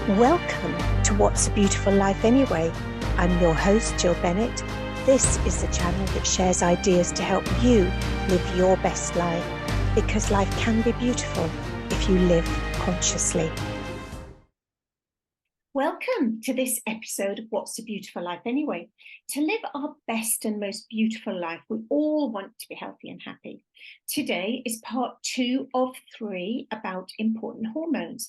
Welcome to What's a Beautiful Life Anyway? I'm your host, Jill Bennett. This is the channel that shares ideas to help you live your best life, because life can be beautiful if you live consciously. Welcome to this episode of What's a Beautiful Life Anyway? To live our best and most beautiful life, we all want to be healthy and happy. Today is part 2 of 3 about important hormones.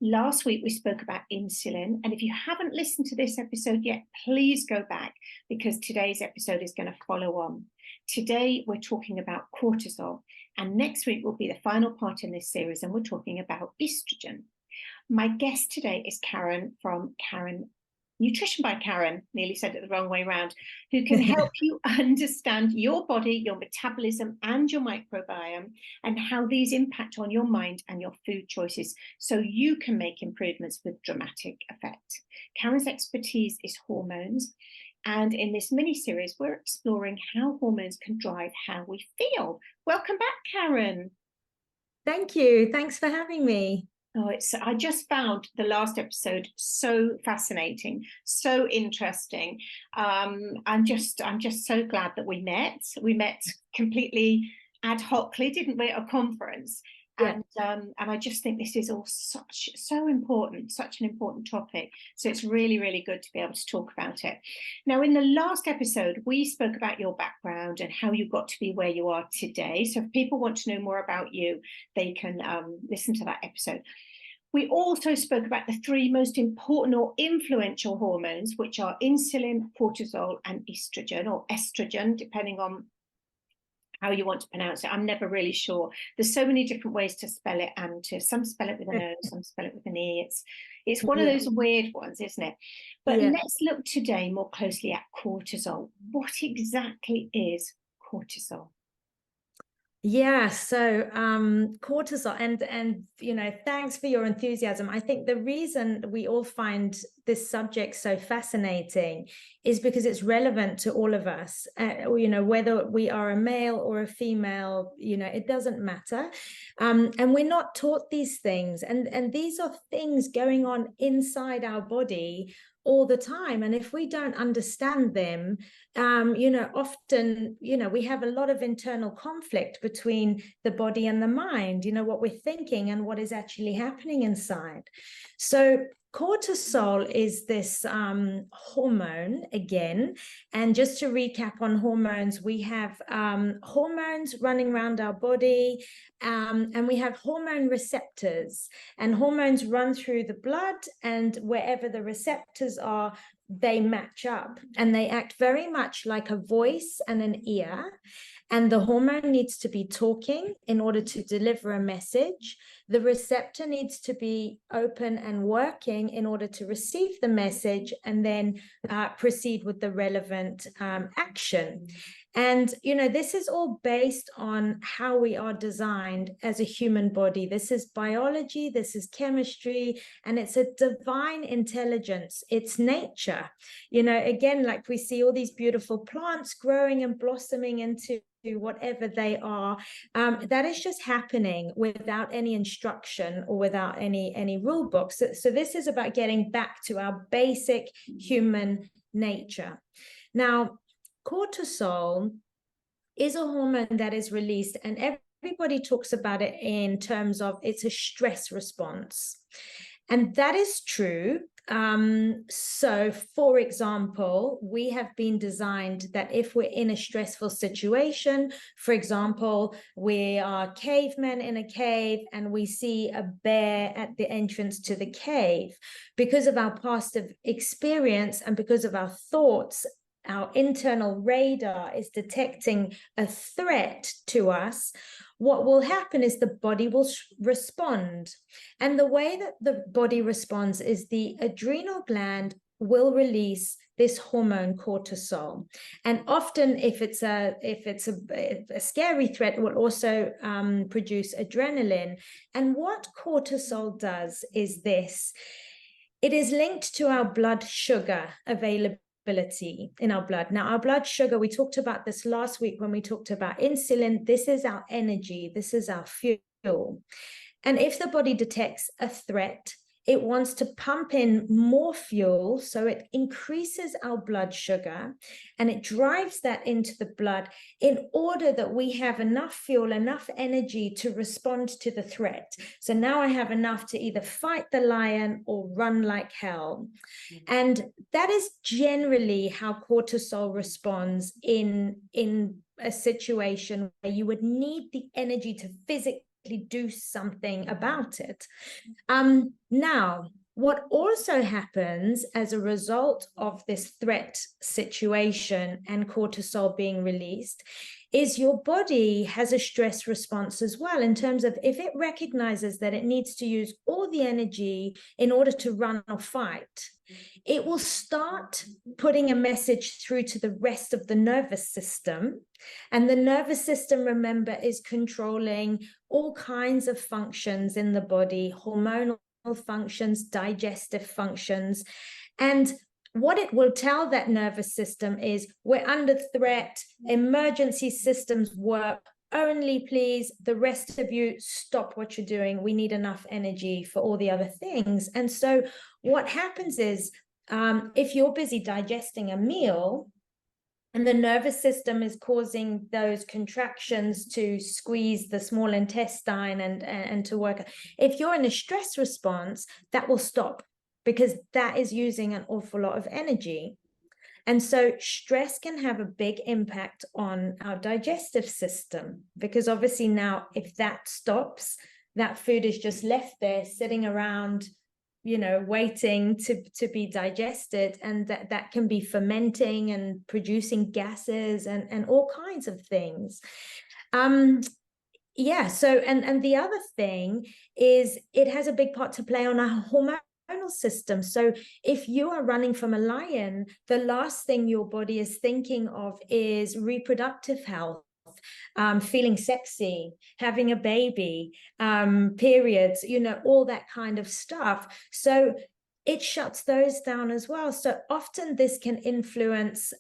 Last week, we spoke about insulin, and if you haven't listened to this episode yet, please go back, because today's episode is going to follow on. Today, we're talking about cortisol, and next week will be the final part in this series, and we're talking about estrogen. My guest today is Karen from Nutrition by Karen, nearly said it the wrong way around, who can help you understand your body, your metabolism, and your microbiome, and how these impact on your mind and your food choices, so you can make improvements with dramatic effect. Karen's expertise is hormones, and in this mini-series, we're exploring how hormones can drive how we feel. Welcome back, Karen. Thank you. Thanks for having me. Oh, I just found the last episode so fascinating, so interesting. I'm just so glad that we met. We met completely ad hocly, didn't we, at a conference? Yeah. And I just think this is all so important, such an important topic. So it's really, really good to be able to talk about it. Now, in the last episode, we spoke about your background and how you got to be where you are today. So if people want to know more about you, they can listen to that episode. We also spoke about the 3 most important or influential hormones, which are insulin, cortisol, and estrogen, depending on how you want to pronounce it. I'm never really sure. There's so many different ways to spell it, and some spell it with an O, some spell it with an E. It's one of those weird ones, isn't it? But let's look today more closely at cortisol. What exactly is cortisol? Yeah, so cortisol, and thanks for your enthusiasm. I think the reason we all find this subject so fascinating is because it's relevant to all of us. Whether we are a male or a female, it doesn't matter. And we're not taught these things, and these are things going on inside our body all the time. And if we don't understand them, often, we have a lot of internal conflict between the body and the mind, what we're thinking and what is actually happening inside. So cortisol is this hormone again. And just to recap on hormones, we have hormones running around our body, and we have hormone receptors, and hormones run through the blood, and wherever the receptors are, they match up, and they act very much like a voice and an ear. And the hormone needs to be talking in order to deliver a message. The receptor needs to be open and working in order to receive the message, and then proceed with the relevant action. And, this is all based on how we are designed as a human body. This is biology, this is chemistry, and it's a divine intelligence. It's nature. Again, like we see all these beautiful plants growing and blossoming into whatever they are, that is just happening without any instruction or without any rule books. So this is about getting back to our basic human nature. Now, cortisol is a hormone that is released, and everybody talks about it in terms of it's a stress response. And that is true. So, for example, we have been designed that if we're in a stressful situation, for example, we are cavemen in a cave and we see a bear at the entrance to the cave, because of our past experience and because of our thoughts, our internal radar is detecting a threat to us. What will happen is the body will respond. And the way that the body responds is the adrenal gland will release this hormone cortisol. And often if it's a scary threat, it will also produce adrenaline. And what cortisol does is this: it is linked to our blood sugar availability in our blood. Now, our blood sugar, we talked about this last week when we talked about insulin. This is our energy. This is our fuel. And if the body detects a threat, it wants to pump in more fuel, so it increases our blood sugar and it drives that into the blood in order that we have enough fuel, enough energy to respond to the threat. So now I have enough to either fight the lion or run like hell. And that is generally how cortisol responds in a situation where you would need the energy to physically do something about it. Now, what also happens as a result of this threat situation and cortisol being released is your body has a stress response as well, in terms of if it recognizes that it needs to use all the energy in order to run or fight, it will start putting a message through to the rest of the nervous system. And the nervous system, remember, is controlling all kinds of functions in the body, hormonal functions, digestive functions. And what it will tell that nervous system is, we're under threat, emergency systems work, only please, the rest of you, stop what you're doing. We need enough energy for all the other things. And so what happens is, if you're busy digesting a meal and the nervous system is causing those contractions to squeeze the small intestine and to work, if you're in a stress response, that will stop, because that is using an awful lot of energy. And so stress can have a big impact on our digestive system, because obviously now if that stops, that food is just left there sitting around, waiting to be digested, and that can be fermenting and producing gases and all kinds of things. Yeah, so and the other thing is, it has a big part to play on our hormonal system. So if you are running from a lion, the last thing your body is thinking of is reproductive health, feeling sexy, having a baby, periods, all that kind of stuff. So it shuts those down as well. So often this can influence,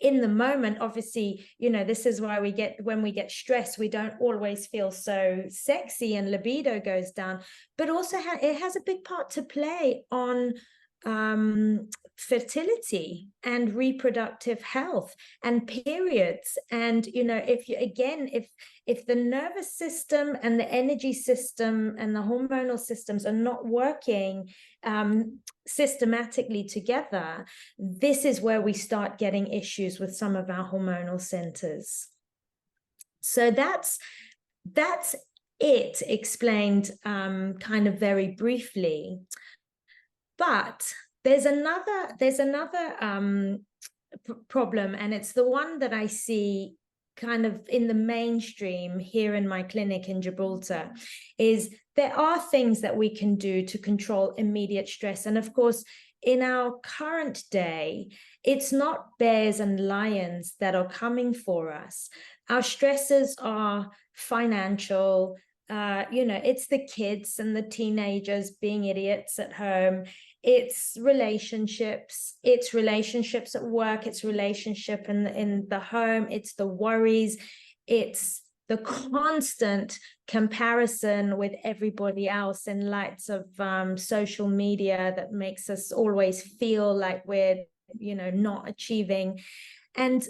in the moment, obviously, this is why when we get stressed, we don't always feel so sexy and libido goes down, but also it has a big part to play on fertility and reproductive health and periods. And if the nervous system and the energy system and the hormonal systems are not working systematically together, this is where we start getting issues with some of our hormonal centers. So that's it explained kind of very briefly. But there's another problem, and it's the one that I see kind of in the mainstream here in my clinic in Gibraltar, is there are things that we can do to control immediate stress. And of course, in our current day, it's not bears and lions that are coming for us. Our stresses are financial, it's the kids and the teenagers being idiots at home. It's relationships at work, it's relationship in the home, it's the worries, it's the constant comparison with everybody else in lights of social media that makes us always feel like we're, not achieving. And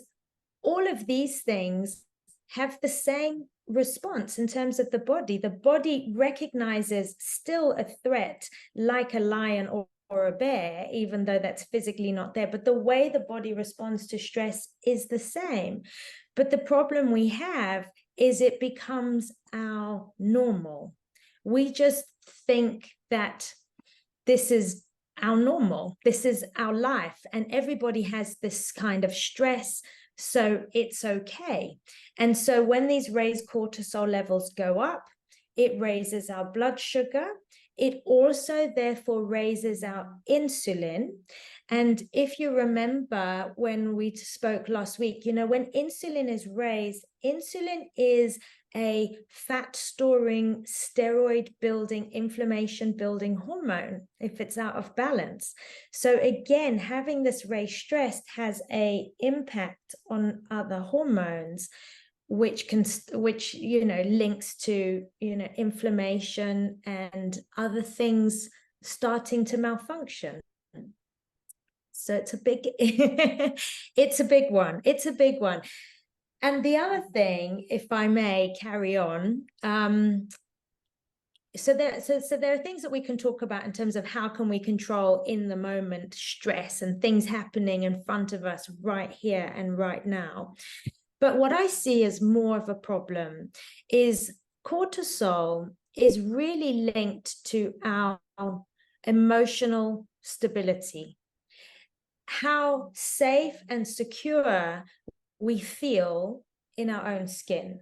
all of these things have the same response in terms of the body. The body recognizes still a threat like a lion or a bear, even though that's physically not there, but the way the body responds to stress is the same. But the problem we have is it becomes our normal. We just think that this is our normal, this is our life, and everybody has this kind of stress, so it's okay. And so when these raised cortisol levels go up, it raises our blood sugar. It also therefore raises our insulin. And if you remember when we spoke last week, when insulin is raised, insulin is a fat storing, steroid building, inflammation building hormone if it's out of balance. So again, having this raised stress has an impact on other hormones. which links to inflammation and other things starting to malfunction. So it's a big it's a big one. It's a big one. And the other thing, if I may carry on, so there are things that we can talk about in terms of how can we control in the moment stress and things happening in front of us right here and right now. But what I see as more of a problem is cortisol is really linked to our emotional stability, how safe and secure we feel in our own skin,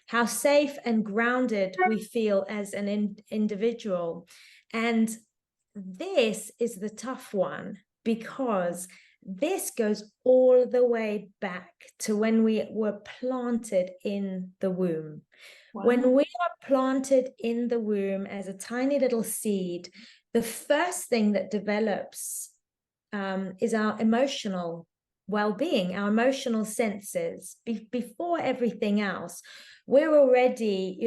how safe and grounded we feel as an individual. And this is the tough one, because this goes all the way back to when we were planted in the womb. Wow. When we are planted in the womb as a tiny little seed, the first thing that develops is our emotional well-being, our emotional senses. Before everything else, we're already,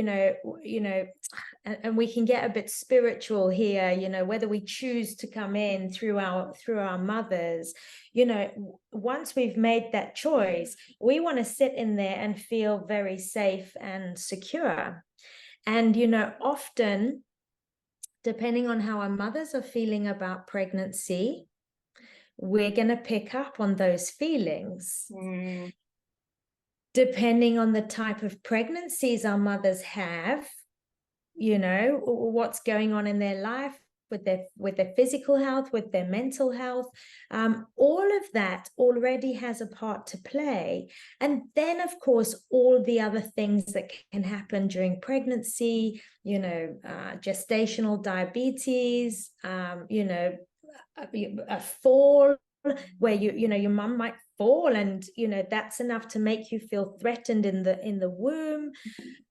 and we can get a bit spiritual here, whether we choose to come in through our mothers, once we've made that choice, we want to sit in there and feel very safe and secure. And often, depending on how our mothers are feeling about pregnancy, we're going to pick up on those feelings. Depending on the type of pregnancies our mothers have, what's going on in their life with their physical health, with their mental health, all of that already has a part to play. And then, of course, all the other things that can happen during pregnancy, gestational diabetes, a fall where your mum might fall, and that's enough to make you feel threatened in the womb.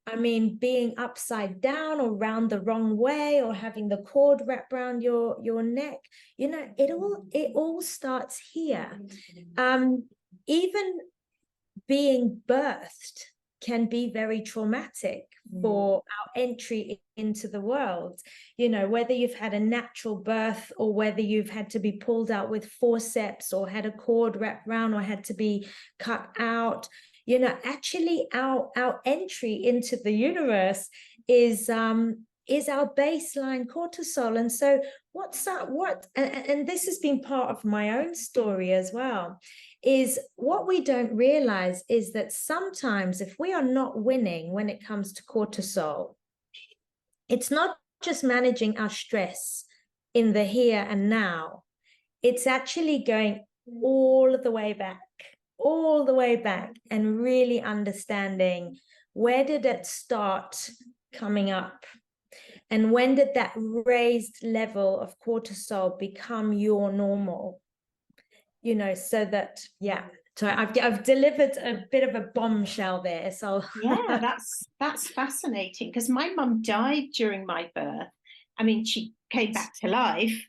I mean, being upside down or round the wrong way, or having the cord wrapped around your neck, it all starts here. Even being birthed can be very traumatic for our entry into the world. Whether you've had a natural birth or whether you've had to be pulled out with forceps or had a cord wrapped around or had to be cut out, actually our entry into the universe is our baseline cortisol. And so and this has been part of my own story as well, is what we don't realize is that sometimes if we are not winning when it comes to cortisol, it's not just managing our stress in the here and now, it's actually going all the way back and really understanding, where did it start coming up? And when did that raised level of cortisol become your normal? So that, so I've delivered a bit of a bombshell there. So yeah, that's fascinating, because my mum died during my birth. I mean, she came back to life.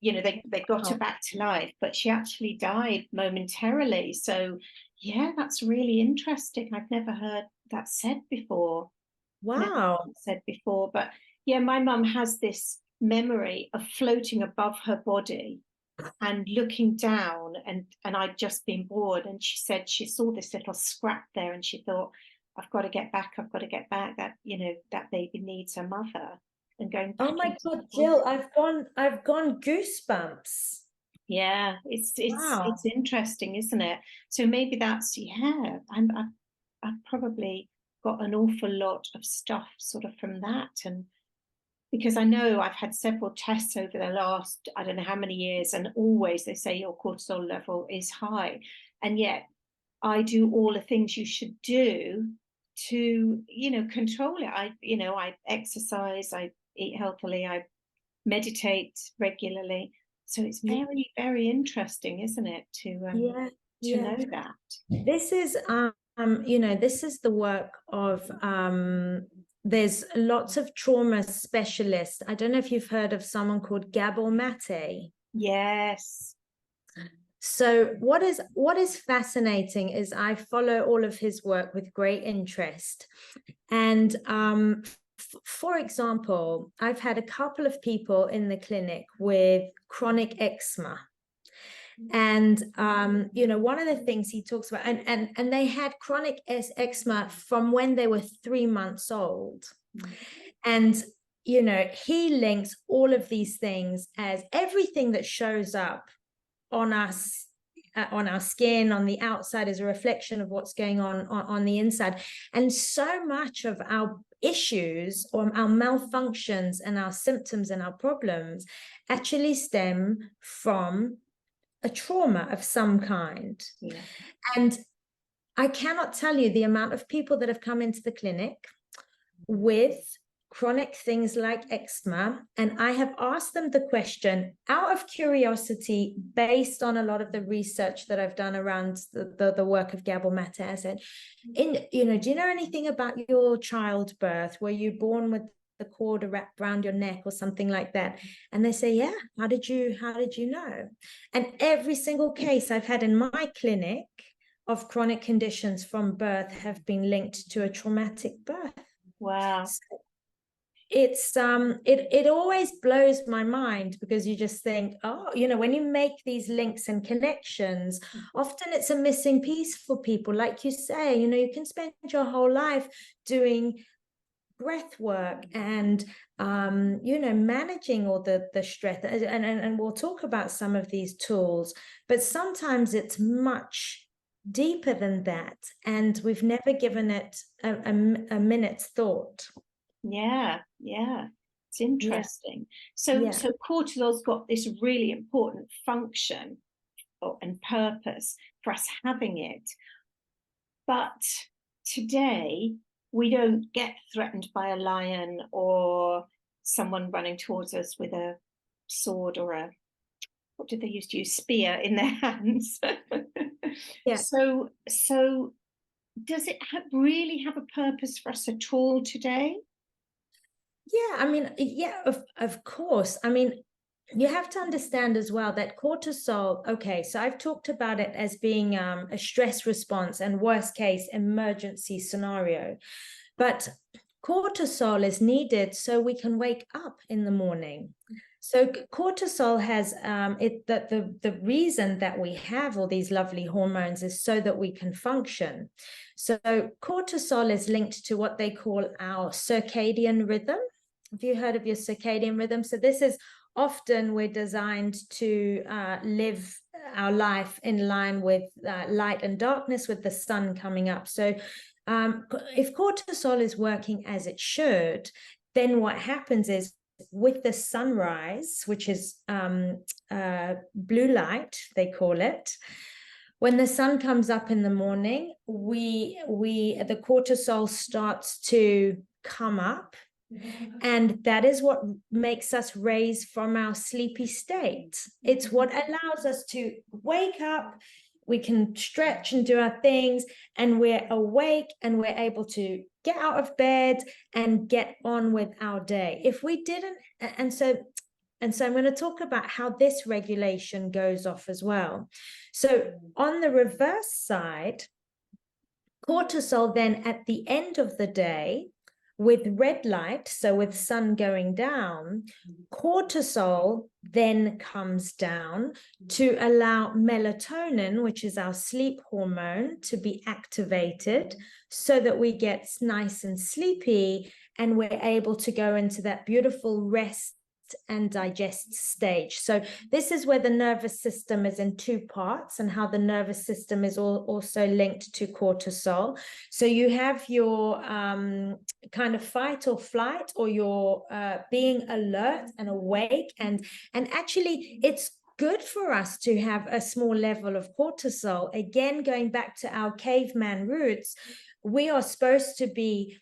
They got her back to life, but she actually died momentarily. So yeah, that's really interesting. I've never heard that said before. Wow. Said before, but yeah, my mum has this memory of floating above her body and looking down, and I'd just been born, and she said she saw this little scrap there and she thought, I've got to get back, that that baby needs a mother. And going, oh my God, Jill, I've gone goosebumps. Yeah, it's interesting, isn't it? So maybe that's, I've probably got an awful lot of stuff sort of from that. And because I know I've had several tests over the last, I don't know how many years, and always they say your cortisol level is high. And yet I do all the things you should do to, control it. I exercise, I eat healthily, I meditate regularly. So it's very, very interesting, isn't it, to know that. This is this is the work of there's lots of trauma specialists. I don't know if you've heard of someone called Gabor Mate. Yes. So what is fascinating is I follow all of his work with great interest. And for example, I've had a couple of people in the clinic with chronic eczema. And one of the things he talks about, and they had chronic eczema from when they were 3 months old. And he links all of these things as everything that shows up on us, on our skin, on the outside, is a reflection of what's going on the inside. And so much of our issues or our malfunctions and our symptoms and our problems actually stem from a trauma of some kind. Yeah. And I cannot tell you the amount of people that have come into the clinic with chronic things like eczema, and I have asked them the question out of curiosity, based on a lot of the research that I've done around the work of Gabor Mate. I said, do you know anything about your childbirth? Were you born with the cord wrapped around your neck or something like that? And they say, yeah. How did you know? And every single case I've had in my clinic of chronic conditions from birth have been linked to a traumatic birth. Wow. So it always blows my mind, because you just think, oh, when you make these links and connections, often it's a missing piece for people. Like you say, you can spend your whole life doing breath work and managing all the stress, and we'll talk about some of these tools, but sometimes it's much deeper than that, and we've never given it a minute's thought. Yeah, it's interesting. So cortisol's got this really important function and purpose for us having it, but today we don't get threatened by a lion or someone running towards us with a sword or what did they used to use, spear in their hands. Yeah. So does it really have a purpose for us at all today? Yeah, of course. You have to understand as well that cortisol, okay, so I've talked about it as being a stress response and worst case emergency scenario, but cortisol is needed so we can wake up in the morning. So cortisol has the reason that we have all these lovely hormones is so that we can function. So cortisol is linked to what they call our circadian rhythm. Have you heard of your circadian rhythm? So this is often we're designed to live our life in line with light and darkness, with the sun coming up. So if cortisol is working as it should, then what happens is with the sunrise, which is blue light, they call it, when the sun comes up in the morning, the cortisol starts to come up. And that is what makes us raise from our sleepy state. It's what allows us to wake up. We can stretch and do our things, and we're awake and we're able to get out of bed and get on with our day. If we didn't, and so I'm going to talk about how this regulation goes off as well. So on the reverse side, cortisol then at the end of the day, with red light, so with sun going down, cortisol then comes down to allow melatonin, which is our sleep hormone, to be activated so that we get nice and sleepy and we're able to go into that beautiful rest and digest stage. So this is where the nervous system is in two parts, and how the nervous system is also linked to cortisol. So you have your kind of fight or flight, or your being alert and awake, and actually it's good for us to have a small level of cortisol. Again, going back to our caveman roots, we are supposed to be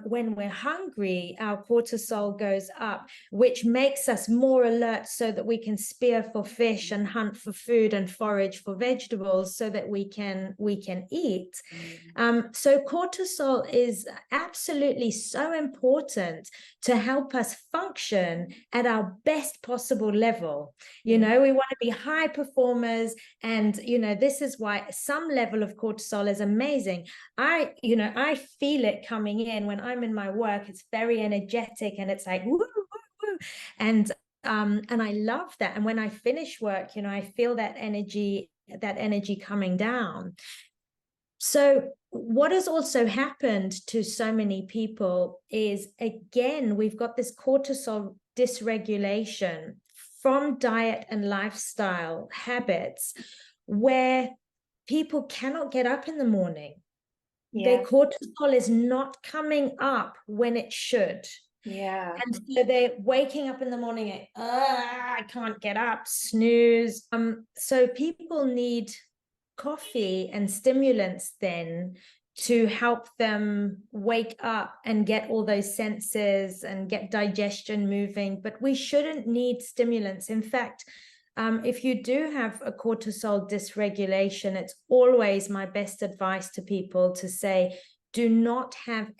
when we're hungry, our cortisol goes up, which makes us more alert so that we can spear for fish and hunt for food and forage for vegetables so that we can eat. So cortisol is absolutely so important to help us function at our best possible level. You know, we want to be high performers, and this is why some level of cortisol is amazing. I feel it coming in when I'm in my work. It's very energetic and it's like woo, woo, woo. And I love that. And when I finish work, I feel that energy coming down. So what has also happened to so many people is, again, we've got this cortisol dysregulation from diet and lifestyle habits where people cannot get up in the morning. Their cortisol is not coming up when it should. And so they're waking up in the morning and I can't get up, snooze. So people need coffee and stimulants then to help them wake up and get all those senses and get digestion moving. But we shouldn't need stimulants. In fact, if you do have a cortisol dysregulation, it's always my best advice to people to say, do not have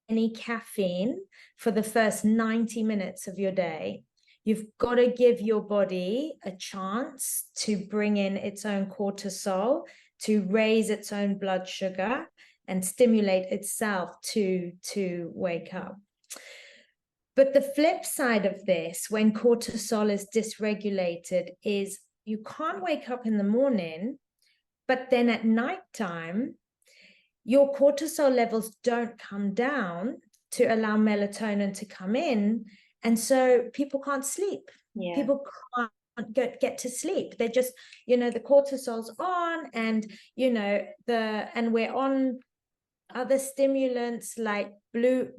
any caffeine for the first 90 minutes of your day. You've got to give your body a chance to bring in its own cortisol, to raise its own blood sugar and stimulate itself to wake up. But the flip side of this, when cortisol is dysregulated, is you can't wake up in the morning, but then at nighttime, your cortisol levels don't come down to allow melatonin to come in. And so people can't sleep. People can't get to sleep. They're just, the cortisol's on, and, and we're on other stimulants like blue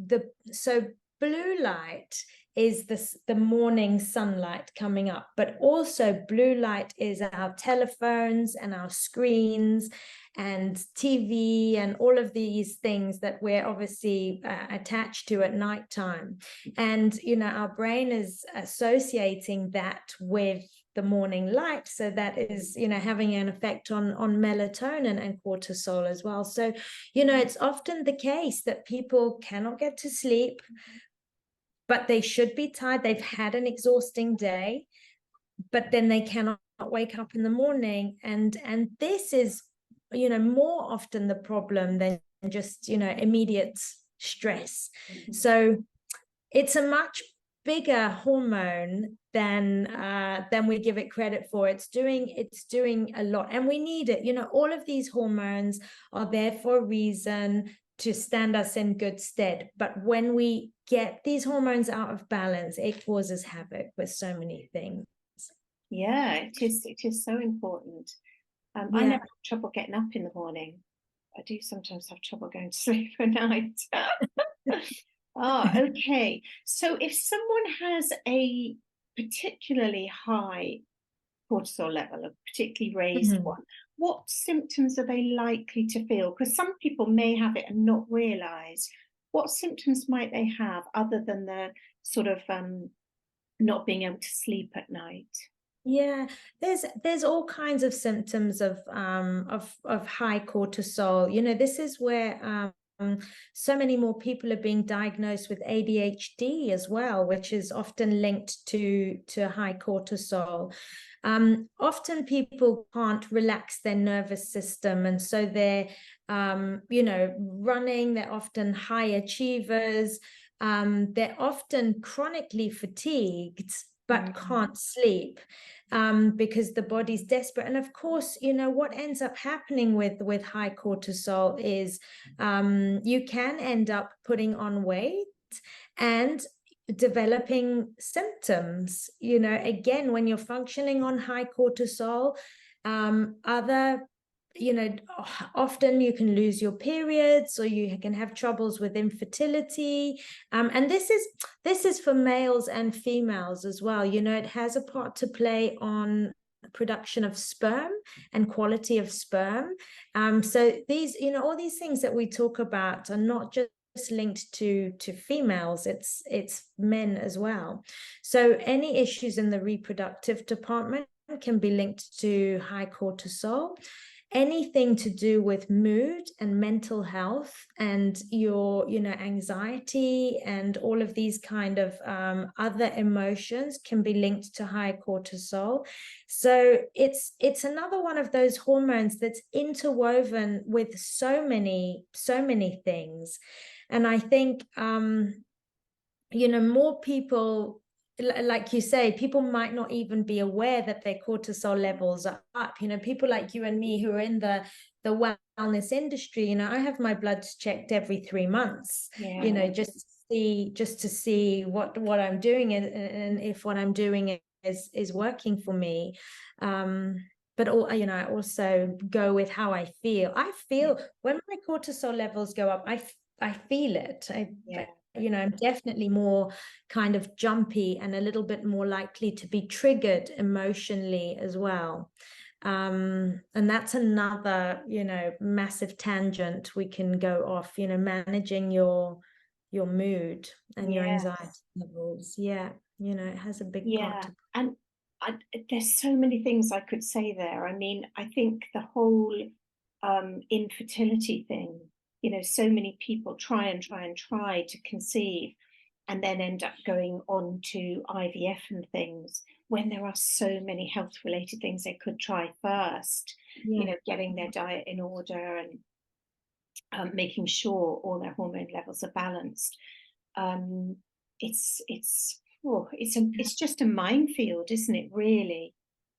light is the morning sunlight coming up, but also blue light is our telephones and our screens and TV and all of these things that we're obviously attached to at nighttime. And, our brain is associating that with the morning light. So that is, having an effect on melatonin and cortisol as well. So, it's often the case that people cannot get to sleep, but they should be tired. They've had an exhausting day, but then they cannot wake up in the morning. And this is, more often the problem than just, immediate stress. So it's a much bigger hormone than we give it credit for. It's doing a lot, and we need it. All of these hormones are there for a reason, to stand us in good stead. But when we get these hormones out of balance, it causes havoc with so many things. It is so important. I never have trouble getting up in the morning. I do sometimes have trouble going to sleep at night. Okay. So if someone has a particularly high cortisol level, a particularly raised one, what symptoms are they likely to feel? Because some people may have it and not realize. What symptoms might they have other than the sort of not being able to sleep at night? There's all kinds of symptoms of high cortisol. This is where so many more people are being diagnosed with ADHD as well, which is often linked to high cortisol. Often people can't relax their nervous system, and so they're running. They're often high achievers. They're often chronically fatigued but can't sleep because the body's desperate. And of course, what ends up happening with high cortisol is you can end up putting on weight and developing symptoms. Again, when you're functioning on high cortisol, often you can lose your periods, or you can have troubles with infertility. And this is for males and females as well. It has a part to play on production of sperm and quality of sperm. So these, all these things that we talk about are not just linked to females, it's men as well. So any issues in the reproductive department can be linked to high cortisol. Anything to do with mood and mental health and your, anxiety and all of these kind of other emotions can be linked to high cortisol. So it's another one of those hormones that's interwoven with so many things. And I think more people, like you say, people might not even be aware that their cortisol levels are up. People like you and me who are in the wellness industry, I have my bloods checked every 3 months, just to see what I'm doing and if what I'm doing is working for me. But I also go with how I feel. When my cortisol levels go up, I feel it. I'm definitely more kind of jumpy and a little bit more likely to be triggered emotionally as well. And that's another, massive tangent we can go off, managing your mood and your anxiety levels. Yeah, it has a big part to play. And there's so many things I could say there. I mean, I think the whole infertility thing, so many people try to conceive and then end up going on to IVF and things when there are so many health related things they could try first, getting their diet in order and making sure all their hormone levels are balanced. It's just a minefield, isn't it, really?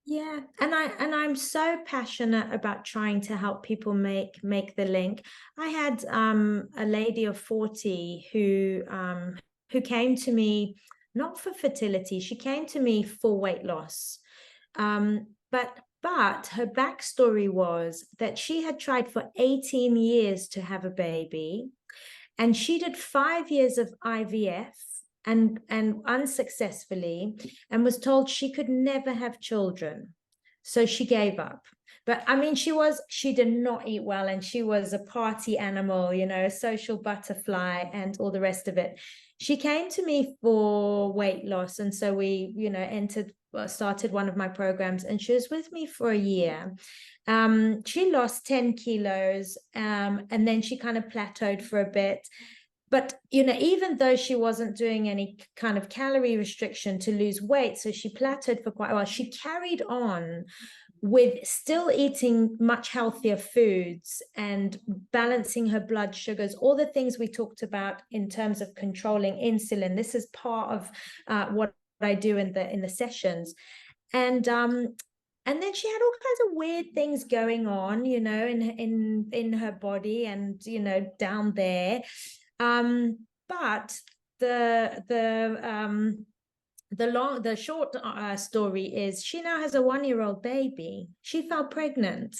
Yeah, and I'm so passionate about trying to help people make the link. I had a lady of 40 who came to me not for fertility, she came to me for weight loss. But her backstory was that she had tried for 18 years to have a baby, and she did 5 years of IVF and unsuccessfully, and was told she could never have children, so she gave up. But I mean, she did not eat well, and she was a party animal, a social butterfly and all the rest of it. She came to me for weight loss, and so we started one of my programs, and she was with me for a year. She lost 10 kilos, and then she kind of plateaued for a bit. But, even though she wasn't doing any kind of calorie restriction to lose weight, so she plateaued for quite a while, she carried on with still eating much healthier foods and balancing her blood sugars, all the things we talked about in terms of controlling insulin. This is part of what I do in the sessions. And then she had all kinds of weird things going on, in her body and, down there. But the short story is she now has a 1-year-old baby. She fell pregnant,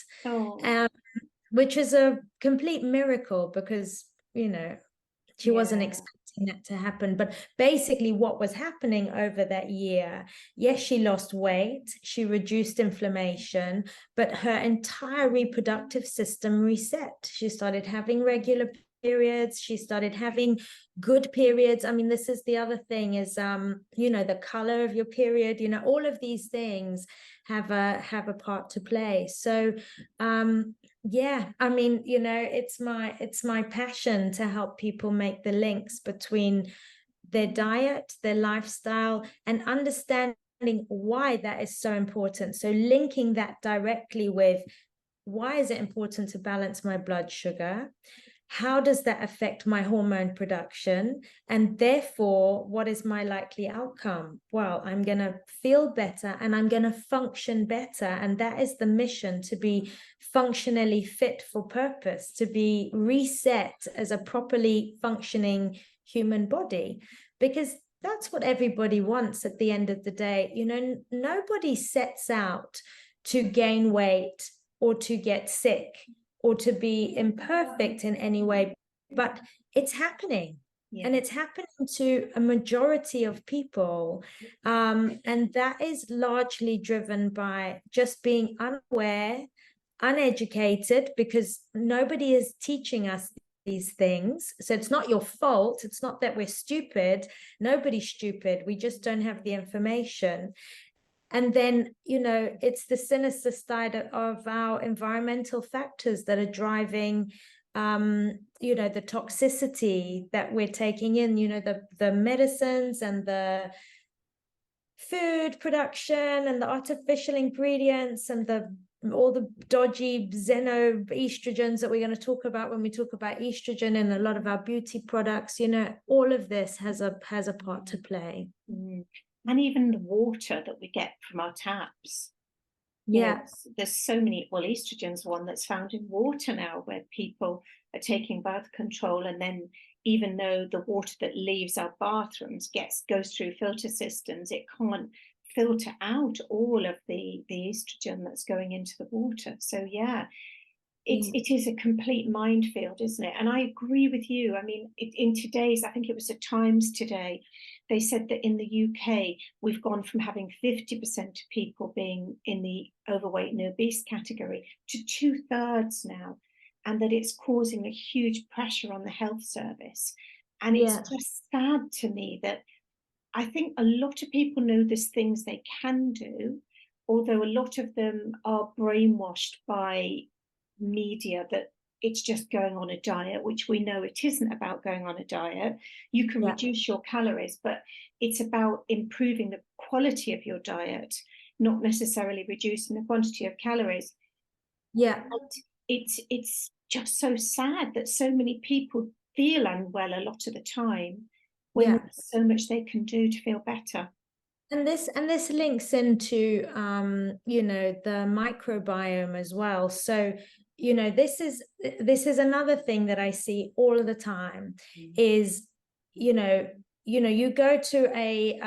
which is a complete miracle because, she wasn't expecting that to happen. But basically what was happening over that year, yes, she lost weight, she reduced inflammation, but her entire reproductive system reset. She started having regular periods, she started having good periods. I mean, this is the other thing is the color of your period, all of these things have a part to play. So yeah, I mean, it's my passion to help people make the links between their diet, their lifestyle, and understanding why that is so important. So linking that directly with, why is it important to balance my blood sugar? How does that affect my hormone production? And therefore, what is my likely outcome? Well, I'm going to feel better and I'm going to function better. And that is the mission, to be functionally fit for purpose, to be reset as a properly functioning human body. Because that's what everybody wants at the end of the day. Nobody sets out to gain weight or to get sick or to be imperfect in any way, but it's happening. And it's happening to a majority of people. And that is largely driven by just being unaware, uneducated, because nobody is teaching us these things. So it's not your fault. It's not that we're stupid. Nobody's stupid. We just don't have the information. And then, it's the sinister side of our environmental factors that are driving, the toxicity that we're taking in, the medicines and the food production and the artificial ingredients and all the dodgy xenoestrogens that we're going to talk about when we talk about estrogen and a lot of our beauty products. All of this has a part to play. And even the water that we get from our taps. There's so many, well, estrogen's one that's found in water now, where people are taking birth control, and then even though the water that leaves our bathrooms goes through filter systems, it can't filter out all of the estrogen that's going into the water. So it is a complete minefield, isn't it? And I agree with you. I mean, in today's, I think it was the Times today, they said that in the UK, we've gone from having 50% of people being in the overweight and obese category to 2/3 now, and that it's causing a huge pressure on the health service. And it's just sad to me that I think a lot of people know there's things they can do, although a lot of them are brainwashed by media that it's just going on a diet, which we know it isn't about going on a diet. You can reduce your calories, but it's about improving the quality of your diet, not necessarily reducing the quantity of calories. And it's just so sad that so many people feel unwell a lot of the time when there's so much they can do to feel better. And this links into the microbiome as well. So this is another thing that I see all of the time is you go to a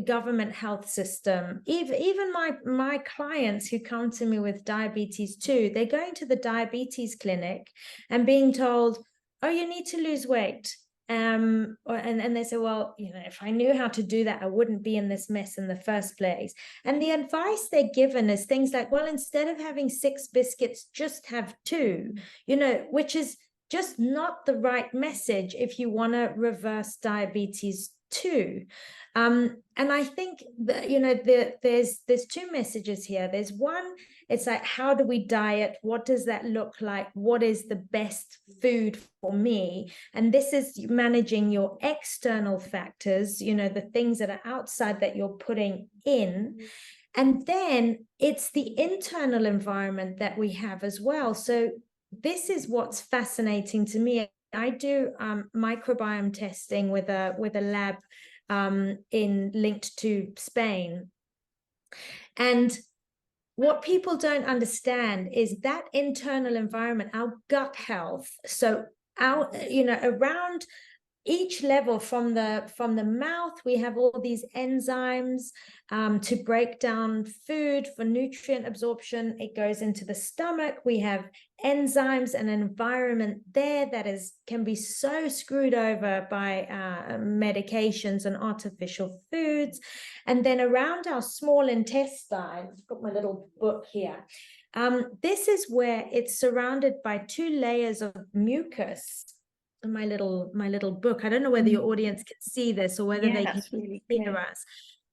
government health system. Even my clients who come to me with diabetes too, they're going to the diabetes clinic and being told, oh, you need to lose weight. And they say, well, if I knew how to do that, I wouldn't be in this mess in the first place. And the advice they're given is things like, well, instead of having 6 biscuits, just have 2, which is just not the right message if you want to reverse diabetes too. And I think that, there's 2 messages here. There's one, it's like, how do we diet? What does that look like? What is the best food for me? And this is managing your external factors, the things that are outside that you're putting in. And then it's the internal environment that we have as well. So this is what's fascinating to me. I do microbiome testing with a lab linked to Spain. And what people don't understand is that internal environment, our gut health. So our, around each level from the mouth, we have all these enzymes to break down food for nutrient absorption. It goes into the stomach. We have enzymes and an environment there that can be so screwed over by medications and artificial foods. And then around our small intestine, I've got my little book here. This is where it's surrounded by 2 layers of mucus. My little book. I don't know whether your audience can see this or whether they can really hear us.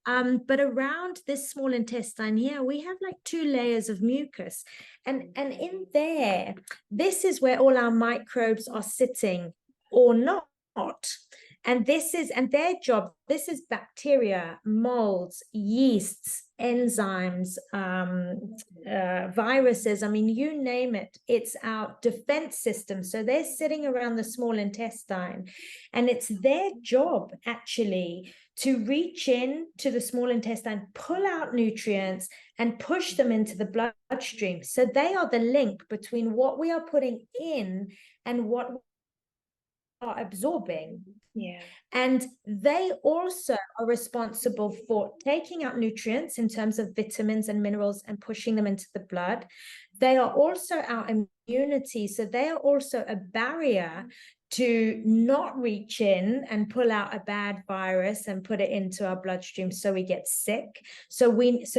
But around this small intestine here, we have like 2 layers of mucus. And in there, this is where all our microbes are sitting or not. And their job, this is bacteria, molds, yeasts, enzymes, viruses. I mean, you name it, it's our defense system. So they're sitting around the small intestine, and it's their job actually to reach in to the small intestine, pull out nutrients and push them into the bloodstream. So they are the link between what we are putting in and what are absorbing. And they also are responsible for taking out nutrients in terms of vitamins and minerals and pushing them into the blood. They are also our immunity. So they are also a barrier to not reach in and pull out a bad virus and put it into our bloodstream so we get sick. So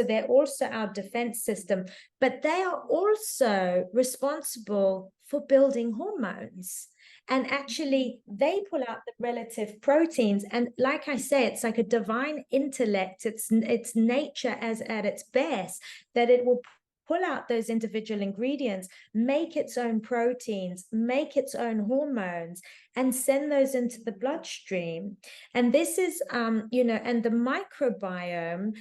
they're also our defense system, but they are also responsible for building hormones. And actually, they pull out the relative proteins. And like I say, it's like a divine intellect. It's nature as at its best, that it will pull out those individual ingredients, make its own proteins, make its own hormones, and send those into the bloodstream. And this is, you know, and the microbiome,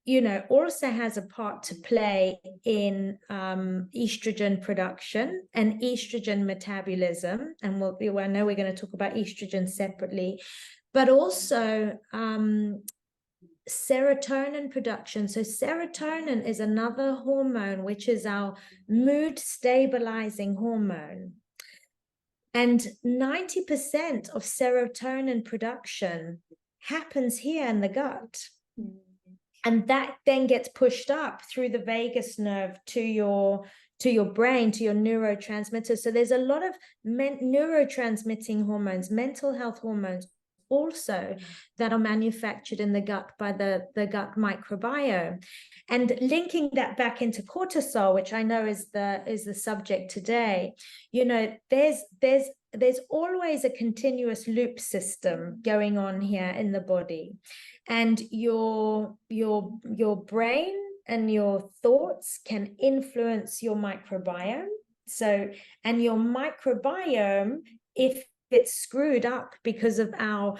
you know, also has a part to play in estrogen production and estrogen metabolism. And I know we're going to talk about estrogen separately, but also serotonin production. So serotonin is another hormone, which is our mood stabilizing hormone. And 90% of serotonin production happens here in the gut. And that then gets pushed up through the vagus nerve to your brain, to your neurotransmitters. So there's a lot of neurotransmitting hormones, mental health hormones also, that are manufactured in the gut by the gut microbiome. And linking that back into cortisol, which I know is the subject today, you know, there's always a continuous loop system going on here in the body. And your brain and your thoughts can influence your microbiome. So, and your microbiome, if it's screwed up because of our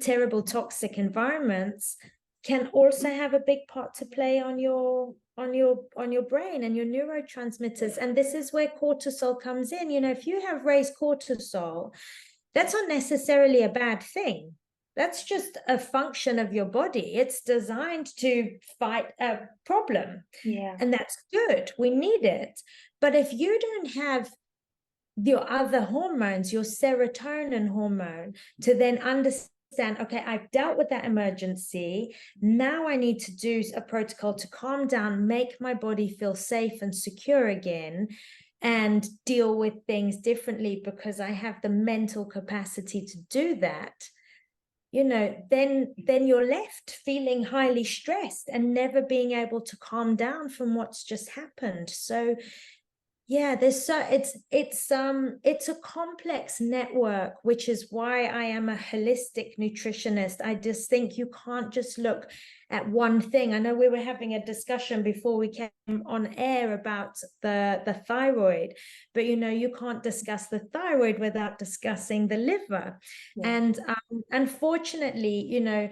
terrible toxic environments, can also have a big part to play on your brain and your neurotransmitters. And this is where cortisol comes in. You know, if you have raised cortisol, that's not necessarily a bad thing. That's just a function of your body. It's designed to fight a problem. Yeah. And that's good. We need it. But if you don't have your other hormones, your serotonin hormone, to then understand, okay, I've dealt with that emergency. Now I need to do a protocol to calm down, make my body feel safe and secure again, and deal with things differently because I have the mental capacity to do that. You know, then you're left feeling highly stressed and never being able to calm down from what's just happened. So yeah, it's a complex network, which is why I am a holistic nutritionist. I just think you can't just look at one thing. I know we were having a discussion before we came on air about the thyroid, but you know, you can't discuss the thyroid without discussing the liver. Yeah. And unfortunately, you know,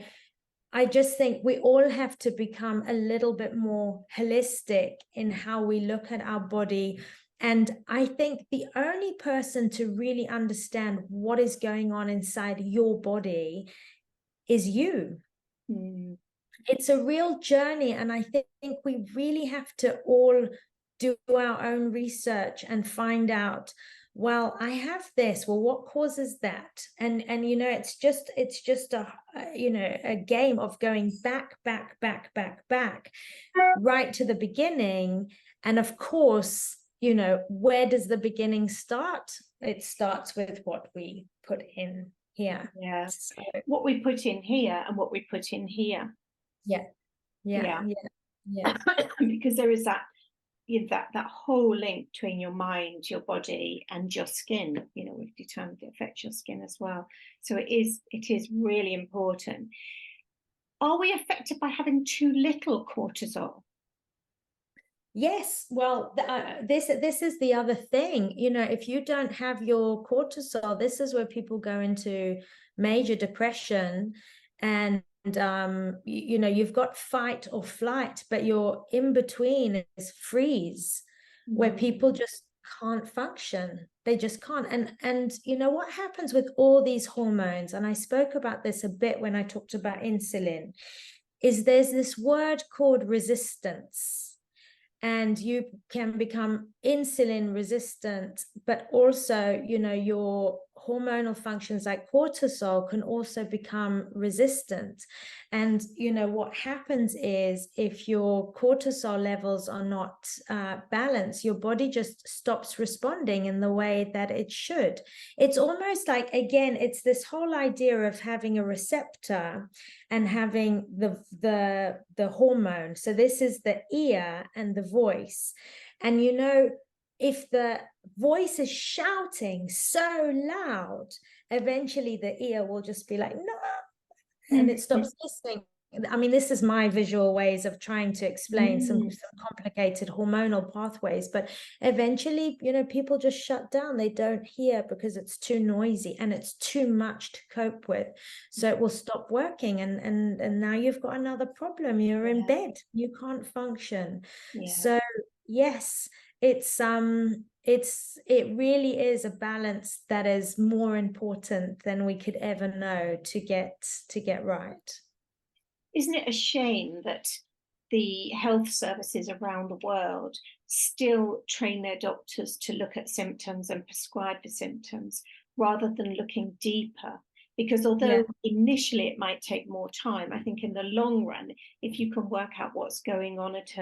I just think we all have to become a little bit more holistic in how we look at our body. And I think the only person to really understand what is going on inside your body is you. Mm. It's a real journey. And I think we really have to all do our own research and find out, well, I have this, well, what causes that? And you know, it's just a you know, a game of going back right to the beginning. And of course, you know, where does the beginning start? It starts with what we put in here. Yeah. So, what we put in here and what we put in here. Yeah. Because there is that whole link between your mind, your body, and your skin. You know, we've determined it affects your skin as well. So it is really important. Are we affected by having too little cortisol? Yes, well, this is the other thing. You know, if you don't have your cortisol, this is where people go into major depression. And you know, you've got fight or flight, but your in between is freeze, where people just can't function. They just can't. And you know what happens with all these hormones, and I spoke about this a bit when I talked about insulin, is there's this word called resistance. And you can become insulin resistant, but also, you know, your hormonal functions like cortisol can also become resistant. And what happens is, if your cortisol levels are not balanced, your body just stops responding in the way that it should. It's almost like, again, it's this whole idea of having a receptor and having the hormone. So this is the ear and the voice. And if the voice is shouting so loud, eventually the ear will just be like, no, and it stops listening. I mean, this is my visual ways of trying to explain some complicated hormonal pathways, but eventually, people just shut down. They don't hear because it's too noisy and it's too much to cope with. So it will stop working, and now you've got another problem. You're in bed, you can't function. So yes, it really is a balance that is more important than we could ever know to get right. Isn't it a shame that the health services around the world still train their doctors to look at symptoms and prescribe for symptoms rather than looking deeper? Because although initially it might take more time, I think in the long run, if you can work out what's going on at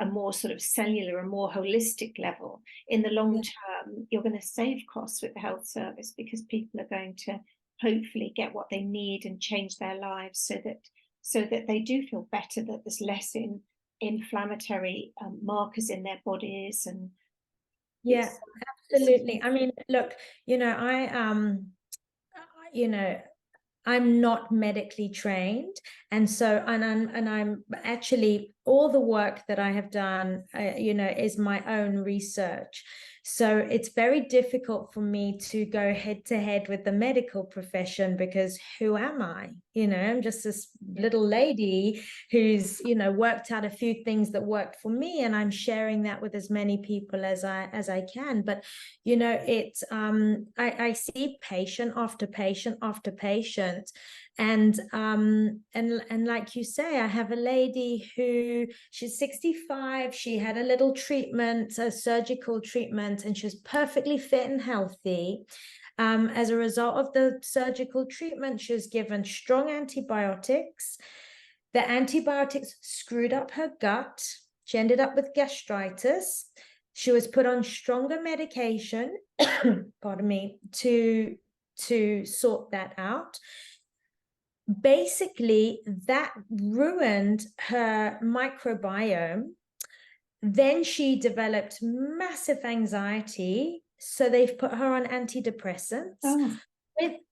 a more sort of cellular, a more holistic level, in the long term, you're going to save costs with the health service, because people are going to hopefully get what they need and change their lives so that they do feel better, that there's less inflammatory markers in their bodies. And absolutely. I mean, look, I'm not medically trained, and so I'm actually, all the work that I have done is my own research. So it's very difficult for me to go head to head with the medical profession, because who am I? I'm just this little lady who's worked out a few things that worked for me, and I'm sharing that with as many people as I can. But it's I see patient after patient after patient, and like you say, I have a lady who, she's 65, she had a little treatment, a surgical treatment, and she's perfectly fit and healthy. As a result of the surgical treatment, she was given strong antibiotics. The antibiotics screwed up her gut. She ended up with gastritis. She was put on stronger medication, pardon me, to sort that out. Basically, that ruined her microbiome. Then she developed massive anxiety, so they've put her on antidepressants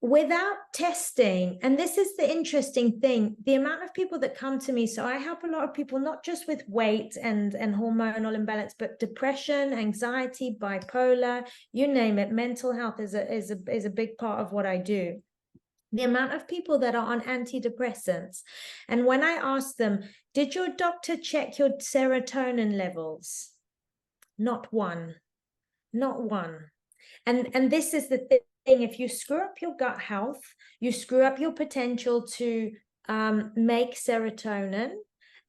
without testing. And this is the interesting thing, the amount of people that come to me. So I help a lot of people, not just with weight and hormonal imbalance, but depression, anxiety, bipolar, you name it. Mental health is a big part of what I do. The amount of people that are on antidepressants, and when I ask them, did your doctor check your serotonin levels? Not one. And this is the thing, if you screw up your gut health, you screw up your potential to make serotonin,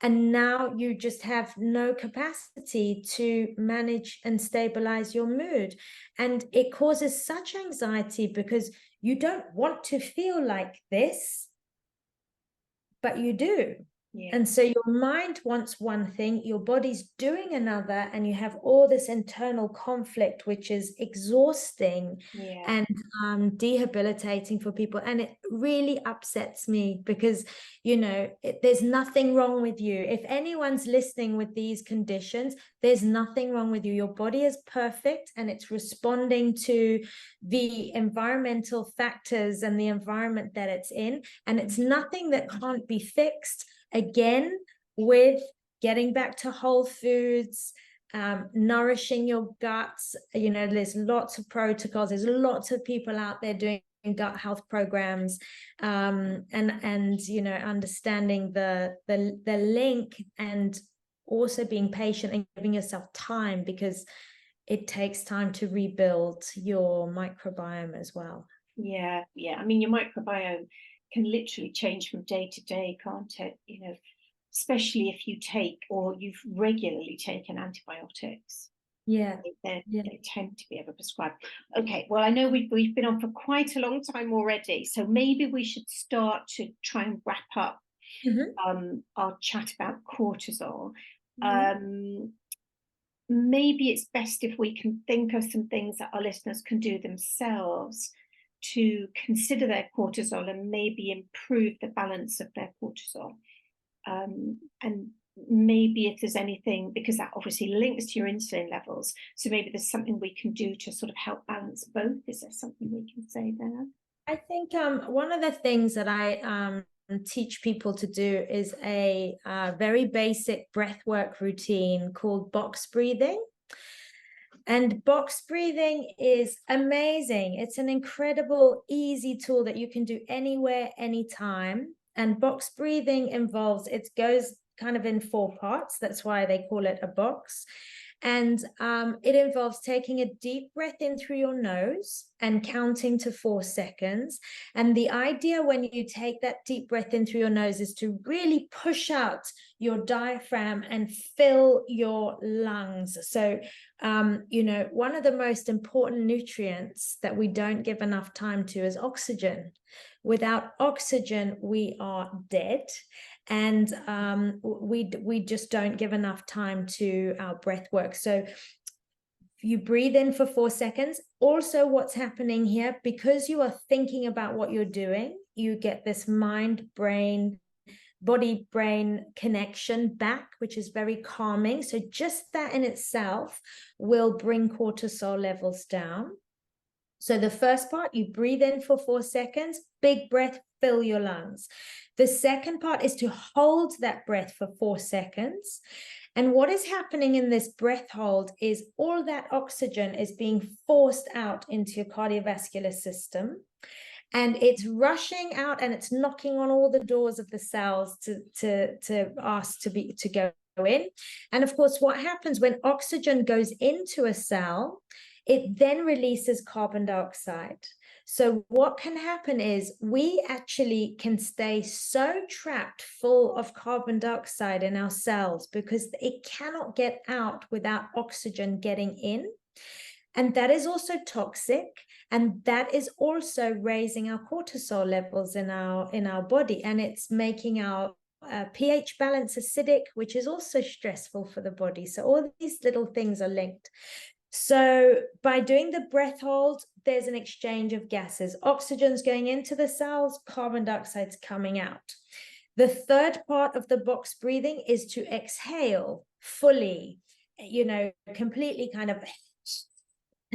and now you just have no capacity to manage and stabilize your mood. And it causes such anxiety, because you don't want to feel like this, but you do. And so your mind wants one thing, your body's doing another, and you have all this internal conflict, which is exhausting and debilitating for people. And it really upsets me, because there's nothing wrong with you. If anyone's listening with these conditions, there's nothing wrong with you. Your body is perfect, and it's responding to the environmental factors and the environment that it's in, and it's nothing that can't be fixed. Again, with getting back to whole foods, nourishing your guts. There's lots of protocols, there's lots of people out there doing gut health programs, and understanding the link, and also being patient and giving yourself time, because it takes time to rebuild your microbiome as well. I mean, your microbiome can literally change from day to day, can't it? Especially if you take, or you've regularly taken antibiotics. Yeah. They tend to be overprescribed. Okay, well, I know we've been on for quite a long time already, so maybe we should start to try and wrap up our chat about cortisol. Maybe it's best if we can think of some things that our listeners can do themselves to consider their cortisol and maybe improve the balance of their cortisol. And maybe if there's anything, because that obviously links to your insulin levels, so maybe there's something we can do to sort of help balance both. Is there something we can say there? I think one of the things that I teach people to do is a very basic breath work routine called box breathing. And box breathing is amazing. It's an incredible, easy tool that you can do anywhere, anytime. And box breathing involves, it goes kind of in 4 parts. That's why they call it a box. And it involves taking a deep breath in through your nose and counting to 4 seconds. And the idea when you take that deep breath in through your nose is to really push out your diaphragm and fill your lungs. So, you know, one of the most important nutrients that we don't give enough time to is oxygen. Without oxygen, we are dead. And we just don't give enough time to our breath work. So you breathe in for 4 seconds. Also, what's happening here, because you are thinking about what you're doing, you get this mind-brain, body-brain connection back, which is very calming. So just that in itself will bring cortisol levels down. So the first part, you breathe in for 4 seconds, big breath, fill your lungs. The second part is to hold that breath for 4 seconds. And what is happening in this breath hold is all that oxygen is being forced out into your cardiovascular system. And it's rushing out and it's knocking on all the doors of the cells to ask to go in. And of course, what happens when oxygen goes into a cell, it then releases carbon dioxide. So what can happen is we actually can stay so trapped full of carbon dioxide in our cells because it cannot get out without oxygen getting in. And that is also toxic. And that is also raising our cortisol levels in our body. And it's making our pH balance acidic, which is also stressful for the body. So all these little things are linked. So by doing the breath hold, there's an exchange of gases. Oxygen's going into the cells, carbon dioxide's coming out. The third part of the box breathing is to exhale fully, you know, completely kind of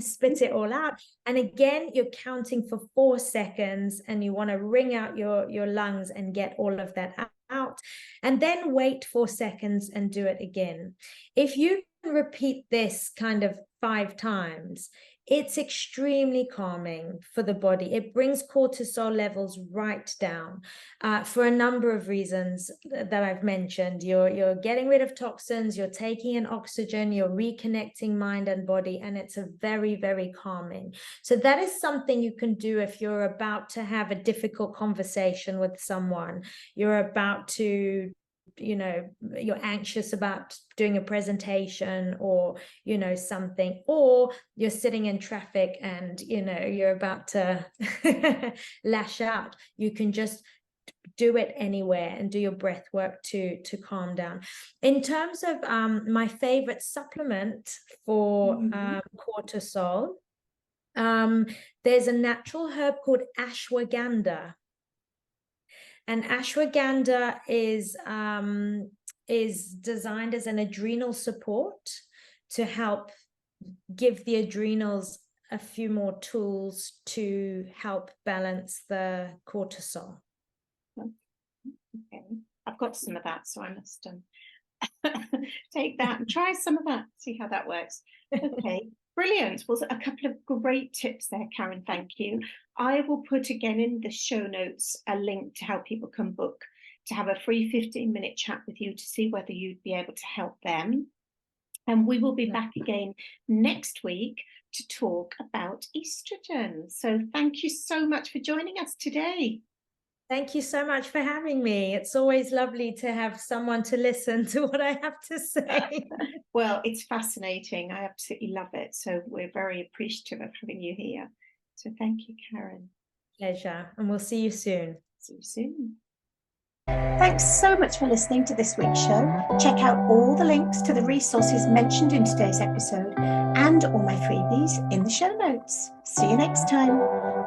spit it all out. And again, you're counting for 4 seconds and you want to wring out your lungs and get all of that out. And then wait 4 seconds and do it again. If you repeat this kind of 5 times, it's extremely calming for the body. It brings cortisol levels right down for a number of reasons that I've mentioned. You're getting rid of toxins, you're taking in oxygen, you're reconnecting mind and body, and it's a very, very calming. So that is something you can do if you're about to have a difficult conversation with someone. You're about to, you know, you're anxious about doing a presentation or, you know, something, or you're sitting in traffic and, you know, you're about to lash out. You can just do it anywhere and do your breath work to calm down. In terms of my favorite supplement for cortisol, there's a natural herb called ashwagandha. And ashwagandha is designed as an adrenal support to help give the adrenals a few more tools to help balance the cortisol. Okay, I've got some of that, so I must take that and try some of that, see how that works. Okay. Brilliant. Well, a couple of great tips there, Karen. Thank you. I will put again in the show notes a link to how people can book to have a free 15-minute chat with you to see whether you'd be able to help them. And we will be back again next week to talk about estrogen. So thank you so much for joining us today. Thank you so much for having me. It's always lovely to have someone to listen to what I have to say. Well, it's fascinating. I absolutely love it. So we're very appreciative of having you here. So thank you, Karen. Pleasure. And we'll see you soon. See you soon. Thanks so much for listening to this week's show. Check out all the links to the resources mentioned in today's episode and all my freebies in the show notes. See you next time.